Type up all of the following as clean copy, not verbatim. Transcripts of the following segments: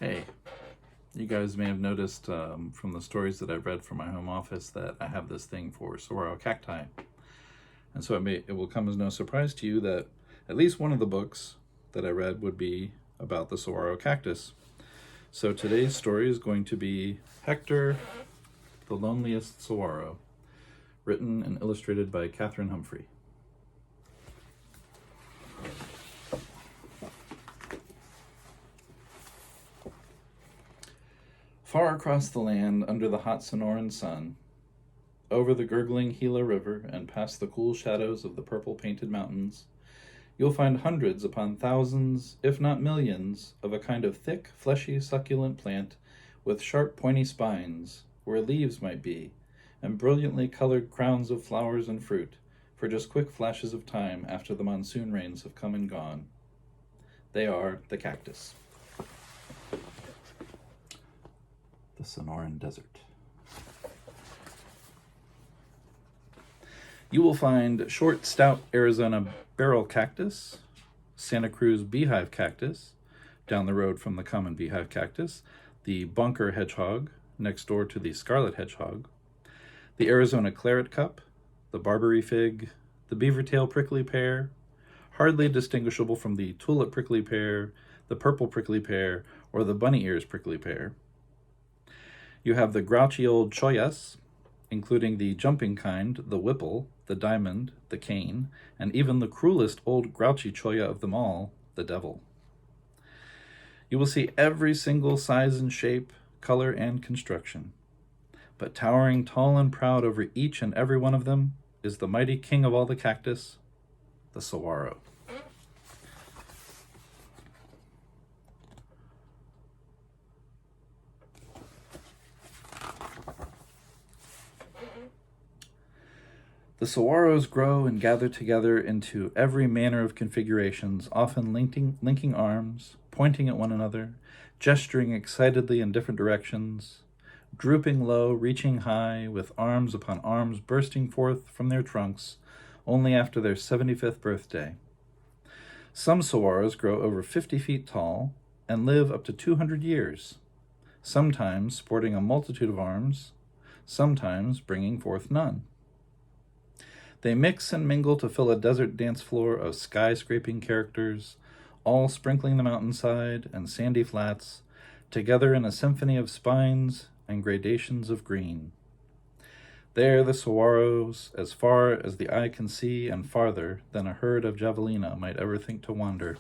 Hey, you guys may have noticed from the stories that I've read from my home office that I have this thing for saguaro cacti. And so it will come as no surprise to you that at least one of the books that I read would be about the saguaro cactus. So today's story is going to be Hector the Loneliest Saguaro, written and illustrated by Catherine Humphrey. Far across the land, under the hot Sonoran sun, over the gurgling Gila River and past the cool shadows of the purple-painted mountains, you'll find hundreds upon thousands, if not millions, of a kind of thick, fleshy, succulent plant with sharp, pointy spines, where leaves might be, and brilliantly colored crowns of flowers and fruit, for just quick flashes of time after the monsoon rains have come and gone. They are the cactus. The Sonoran Desert. You will find short, stout Arizona barrel cactus, Santa Cruz beehive cactus, down the road from the common beehive cactus, the bunker hedgehog, next door to the scarlet hedgehog, the Arizona claret cup, the Barbary fig, the beavertail prickly pear, hardly distinguishable from the tulip prickly pear, the purple prickly pear, or the bunny ears prickly pear. You have the grouchy old choyas, including the jumping kind, the whipple, the diamond, the cane, and even the cruelest old grouchy choya of them all, the devil. You will see every single size and shape, color, and construction. But towering tall and proud over each and every one of them is the mighty king of all the cactus, the saguaro. The saguaros grow and gather together into every manner of configurations, often linking arms, pointing at one another, gesturing excitedly in different directions, drooping low, reaching high, with arms upon arms bursting forth from their trunks only after their 75th birthday. Some saguaros grow over 50 feet tall and live up to 200 years, sometimes sporting a multitude of arms, sometimes bringing forth none. They mix and mingle to fill a desert dance floor of skyscraping characters, all sprinkling the mountainside and sandy flats, together in a symphony of spines and gradations of green. There the saguaros, as far as the eye can see and farther than a herd of javelina might ever think to wander.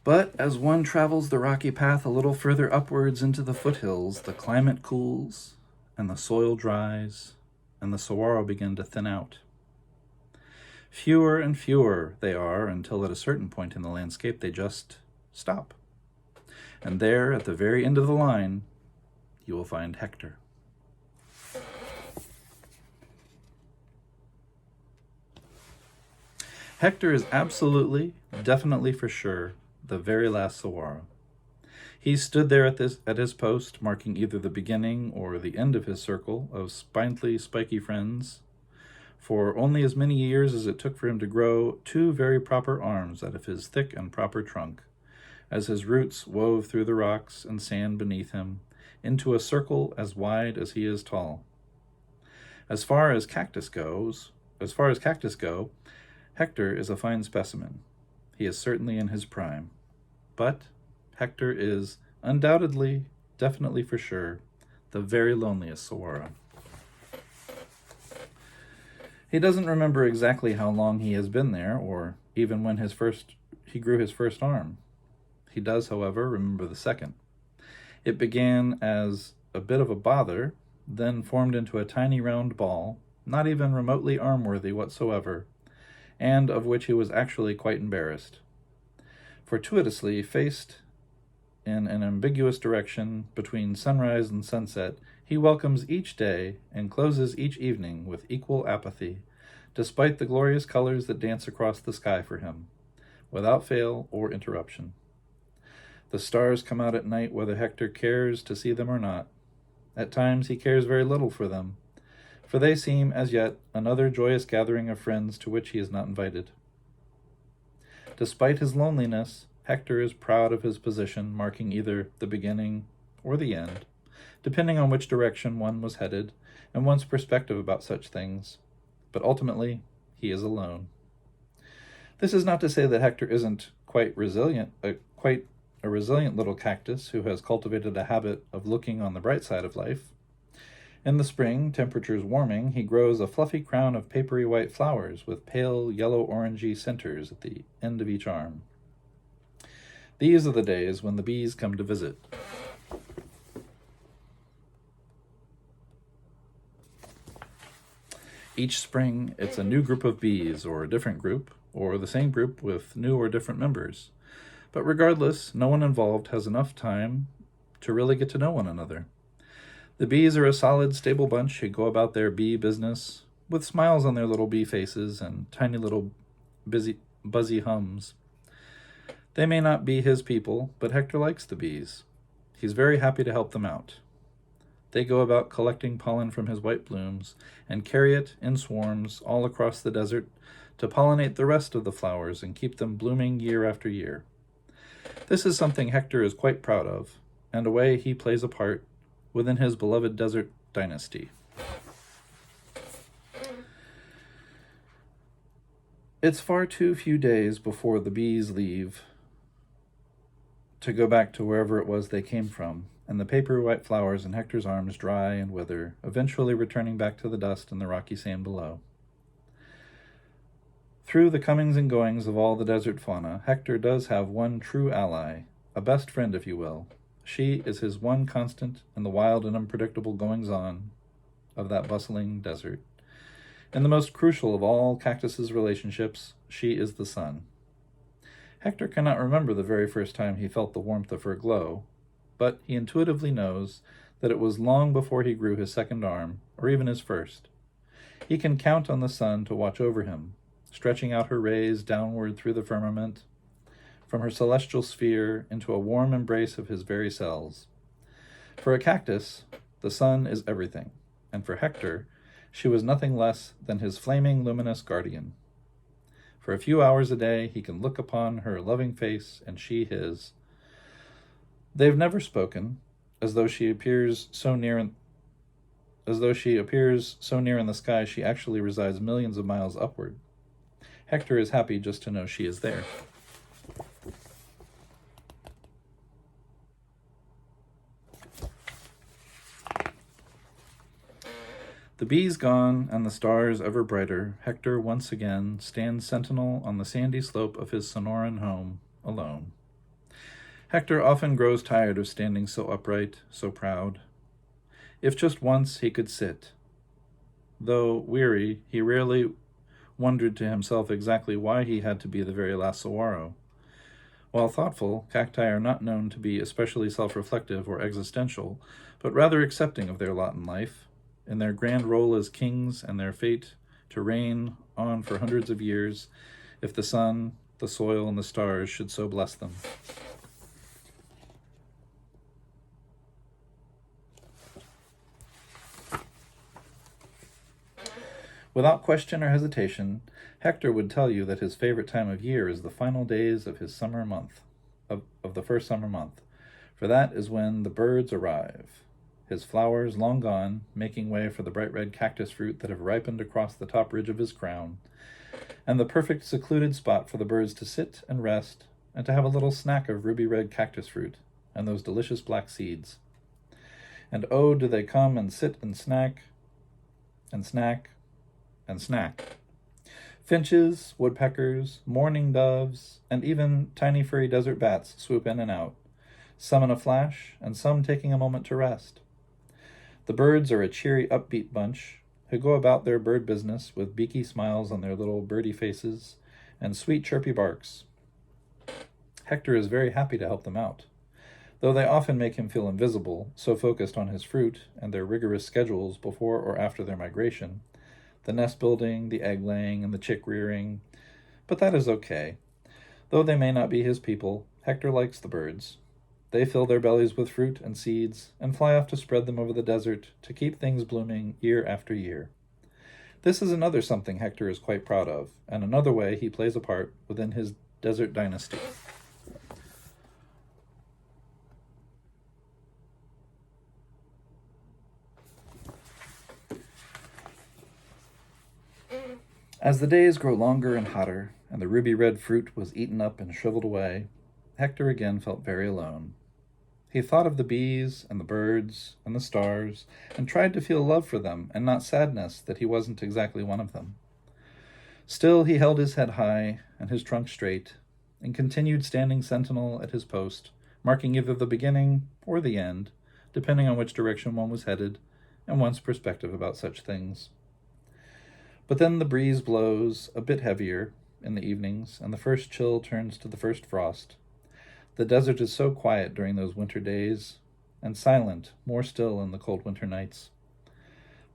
But as one travels the rocky path a little further upwards into the foothills, the climate cools, and the soil dries, and the saguaro begin to thin out. Fewer and fewer they are until at a certain point in the landscape they just stop. And there, at the very end of the line, you will find Hector. Hector is absolutely, definitely for sure, the very last saguaro. He stood there at his post, marking either the beginning or the end of his circle of spindly, spiky friends, for only as many years as it took for him to grow two very proper arms out of his thick and proper trunk, as his roots wove through the rocks and sand beneath him into a circle as wide as he is tall. As far as cactus go, Hector is a fine specimen. He is certainly in his prime. But Hector is undoubtedly, definitely for sure, the very loneliest saguaro. He doesn't remember exactly how long he has been there, or even when he grew his first arm. He does, however, remember the second. It began as a bit of a bother, then formed into a tiny round ball, not even remotely arm-worthy whatsoever, and of which he was actually quite embarrassed. Fortuitously faced in an ambiguous direction between sunrise and sunset, he welcomes each day and closes each evening with equal apathy, despite the glorious colors that dance across the sky for him, without fail or interruption. The stars come out at night whether Hector cares to see them or not. At times he cares very little for them, for they seem as yet another joyous gathering of friends to which he is not invited. Despite his loneliness, Hector is proud of his position, marking either the beginning or the end, depending on which direction one was headed and one's perspective about such things. But ultimately, he is alone. This is not to say that Hector isn't quite a resilient little cactus who has cultivated a habit of looking on the bright side of life. In the spring, temperatures warming, he grows a fluffy crown of papery white flowers with pale yellow-orangey centers at the end of each arm. These are the days when the bees come to visit. Each spring, it's a new group of bees, or a different group, or the same group with new or different members. But regardless, no one involved has enough time to really get to know one another. The bees are a solid, stable bunch who go about their bee business with smiles on their little bee faces and tiny little buzzy hums. They may not be his people, but Hector likes the bees. He's very happy to help them out. They go about collecting pollen from his white blooms and carry it in swarms all across the desert to pollinate the rest of the flowers and keep them blooming year after year. This is something Hector is quite proud of, and a way he plays a part within his beloved desert dynasty. It's far too few days before the bees leave to go back to wherever it was they came from, and the paper white flowers in Hector's arms dry and wither, eventually returning back to the dust and the rocky sand below. Through the comings and goings of all the desert fauna, Hector does have one true ally, a best friend, if you will. She is his one constant in the wild and unpredictable goings-on of that bustling desert. In the most crucial of all Cactus's relationships, she is the sun. Hector cannot remember the very first time he felt the warmth of her glow, but he intuitively knows that it was long before he grew his second arm, or even his first. He can count on the sun to watch over him, stretching out her rays downward through the firmament, from her celestial sphere into a warm embrace of his very cells. For a cactus, the sun is everything, and for Hector, she was nothing less than his flaming, luminous guardian. For a few hours a day, he can look upon her loving face, and she his. They've never spoken, as though she appears so near in the sky she actually resides millions of miles upward. Hector is happy just to know she is there. The bees gone and the stars ever brighter, Hector once again stands sentinel on the sandy slope of his Sonoran home, alone. Hector often grows tired of standing so upright, so proud. If just once he could sit. Though weary, he rarely wondered to himself exactly why he had to be the very last saguaro. While thoughtful, cacti are not known to be especially self-reflective or existential, but rather accepting of their lot in life, in their grand role as kings and their fate to reign on for hundreds of years, if the sun, the soil, and the stars should so bless them. Without question or hesitation, Hector would tell you that his favorite time of year is the final days of his summer month, of the first summer month, for that is when the birds arrive, his flowers long gone, making way for the bright red cactus fruit that have ripened across the top ridge of his crown, and the perfect secluded spot for the birds to sit and rest and to have a little snack of ruby red cactus fruit and those delicious black seeds. And oh, do they come and sit and snack and snack and snack. Finches, woodpeckers, mourning doves, and even tiny furry desert bats swoop in and out, some in a flash and some taking a moment to rest. The birds are a cheery, upbeat bunch who go about their bird business with beaky smiles on their little birdie faces and sweet chirpy barks. Hector is very happy to help them out, though they often make him feel invisible, so focused on his fruit and their rigorous schedules before or after their migration, the nest building, the egg laying, and the chick rearing. But that is okay. Though they may not be his people, Hector likes the birds. They fill their bellies with fruit and seeds and fly off to spread them over the desert to keep things blooming year after year. This is another something Hector is quite proud of, and another way he plays a part within his desert dynasty. As the days grow longer and hotter, and the ruby-red fruit was eaten up and shriveled away, Hector again felt very alone. He thought of the bees and the birds and the stars, and tried to feel love for them and not sadness that he wasn't exactly one of them. Still he held his head high and his trunk straight, and continued standing sentinel at his post, marking either the beginning or the end, depending on which direction one was headed, and one's perspective about such things. But then the breeze blows a bit heavier in the evenings, and the first chill turns to the first frost. The desert is so quiet during those winter days, and silent, more still in the cold winter nights.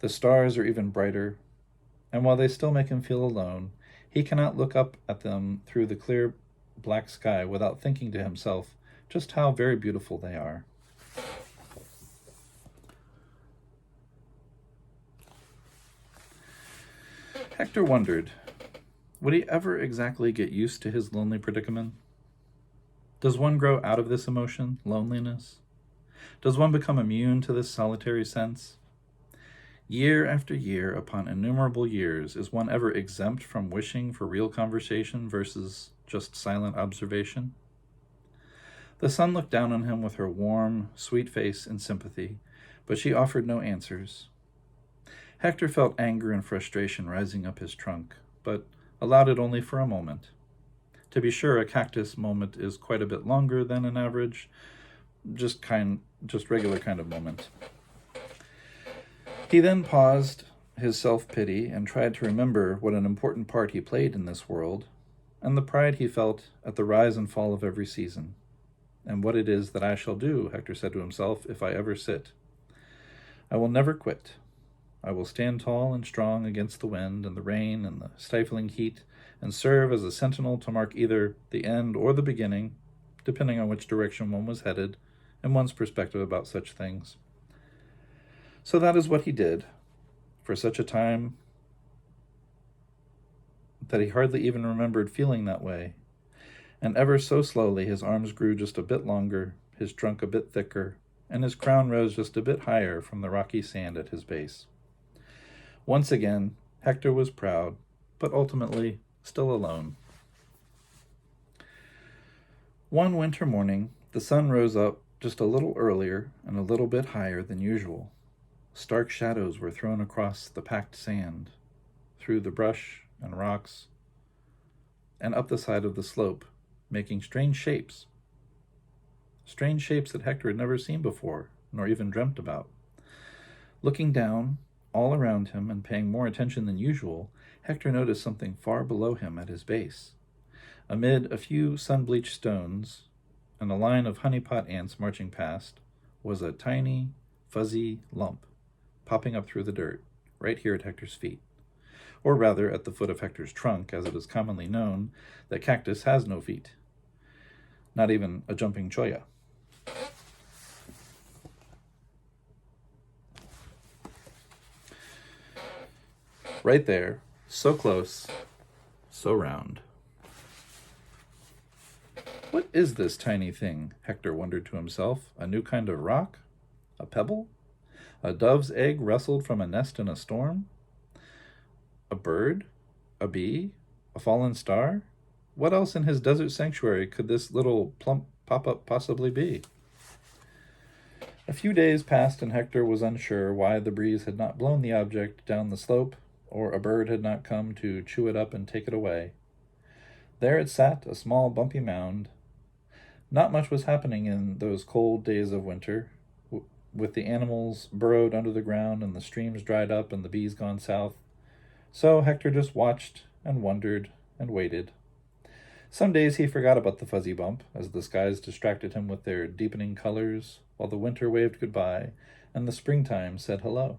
The stars are even brighter, and while they still make him feel alone, he cannot look up at them through the clear black sky without thinking to himself just how very beautiful they are. Hector wondered, would he ever exactly get used to his lonely predicament? Does one grow out of this emotion, loneliness? Does one become immune to this solitary sense? Year after year upon innumerable years, is one ever exempt from wishing for real conversation versus just silent observation? The sun looked down on him with her warm, sweet face in sympathy, but she offered no answers. Hector felt anger and frustration rising up his trunk, but allowed it only for a moment. To be sure, a cactus moment is quite a bit longer than an average, just regular kind of moment. He then paused his self-pity and tried to remember what an important part he played in this world, and the pride he felt at the rise and fall of every season. And what it is that I shall do, Hector said to himself, if I ever sit. I will never quit. I will stand tall and strong against the wind and the rain and the stifling heat, and serve as a sentinel to mark either the end or the beginning, depending on which direction one was headed, and one's perspective about such things. So that is what he did, for such a time that he hardly even remembered feeling that way, and ever so slowly his arms grew just a bit longer, his trunk a bit thicker, and his crown rose just a bit higher from the rocky sand at his base. Once again, Hector was proud, but ultimately still alone. One winter morning, the sun rose up just a little earlier and a little bit higher than usual. Stark shadows were thrown across the packed sand, through the brush and rocks, and up the side of the slope, making strange shapes that Hector had never seen before, nor even dreamt about. Looking down, all around him, and paying more attention than usual, Hector noticed something far below him at his base. Amid a few sun-bleached stones and a line of honeypot ants marching past was a tiny, fuzzy lump popping up through the dirt, right here at Hector's feet. Or rather, at the foot of Hector's trunk, as it is commonly known that Cactus has no feet. Not even a jumping cholla. Right there, so close, so round. What is this tiny thing? Hector wondered to himself. A new kind of rock? A pebble? A dove's egg wrestled from a nest in a storm? A bird? A bee? A fallen star? What else in his desert sanctuary could this little plump pop-up possibly be? A few days passed and Hector was unsure why the breeze had not blown the object down the slope, or a bird had not come to chew it up and take it away. There it sat, a small bumpy mound. Not much was happening in those cold days of winter, with the animals burrowed under the ground and the streams dried up and the bees gone south. So Hector just watched and wondered and waited. Some days he forgot about the fuzzy bump, as the skies distracted him with their deepening colors, while the winter waved goodbye and the springtime said hello.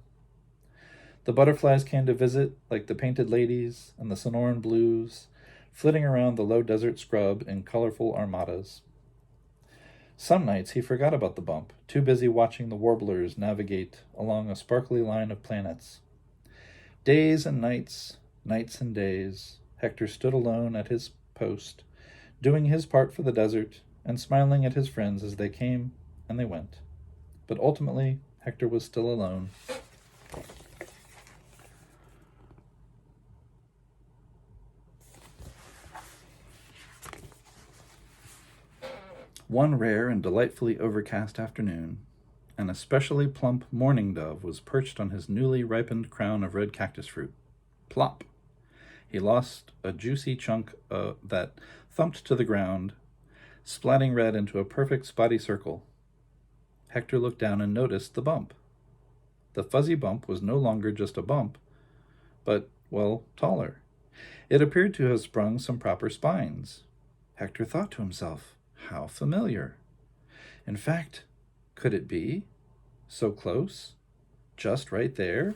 The butterflies came to visit, like the painted ladies and the Sonoran blues, flitting around the low desert scrub in colorful armadas. Some nights he forgot about the bump, too busy watching the warblers navigate along a sparkly line of planets. Days and nights, nights and days, Hector stood alone at his post, doing his part for the desert and smiling at his friends as they came and they went. But ultimately, Hector was still alone. One rare and delightfully overcast afternoon, an especially plump mourning dove was perched on his newly ripened crown of red cactus fruit. Plop! He lost a juicy chunk that thumped to the ground, splatting red into a perfect spotty circle. Hector looked down and noticed the bump. The fuzzy bump was no longer just a bump, but, well, taller. It appeared to have sprung some proper spines. Hector thought to himself, how familiar. In fact, could it be? So close? Just right there?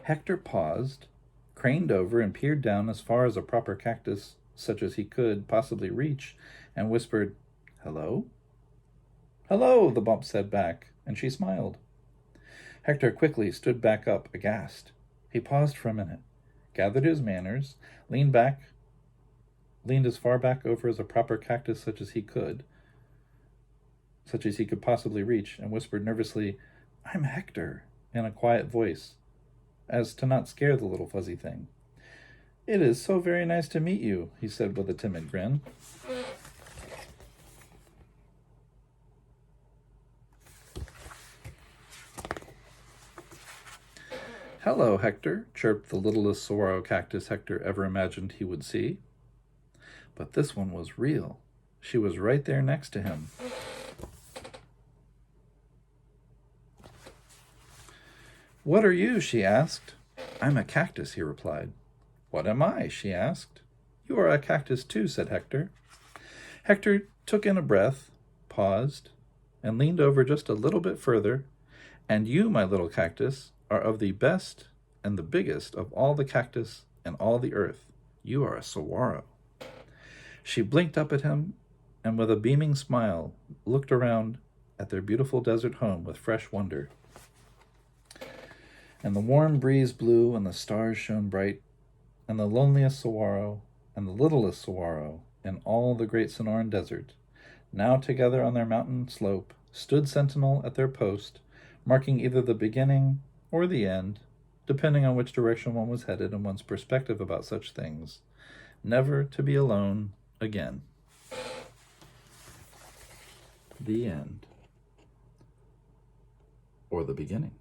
Hector paused, craned over, and peered down as far as a proper cactus, such as he could possibly reach, and whispered, "Hello?" "Hello," the bump said back, and she smiled. Hector quickly stood back up, aghast. He paused for a minute, gathered his manners, leaned as far back over as a proper cactus such as he could possibly reach, and whispered nervously, "I'm Hector," in a quiet voice, as to not scare the little fuzzy thing. "It is so very nice to meet you," he said with a timid grin. "Hello, Hector," chirped the littlest saguaro cactus Hector ever imagined he would see. But this one was real. She was right there next to him. "What are you?" she asked. "I'm a cactus," he replied. "What am I?" she asked. "You are a cactus too," said Hector. Hector took in a breath, paused, and leaned over just a little bit further. "And you, my little cactus, are of the best and the biggest of all the cactus and all the earth. You are a saguaro." She blinked up at him and with a beaming smile looked around at their beautiful desert home with fresh wonder. And the warm breeze blew and the stars shone bright, and the loneliest saguaro and the littlest saguaro in all the great Sonoran desert, now together on their mountain slope, stood sentinel at their post, marking either the beginning or the end, depending on which direction one was headed and one's perspective about such things, never to be alone again. The end. Or the beginning.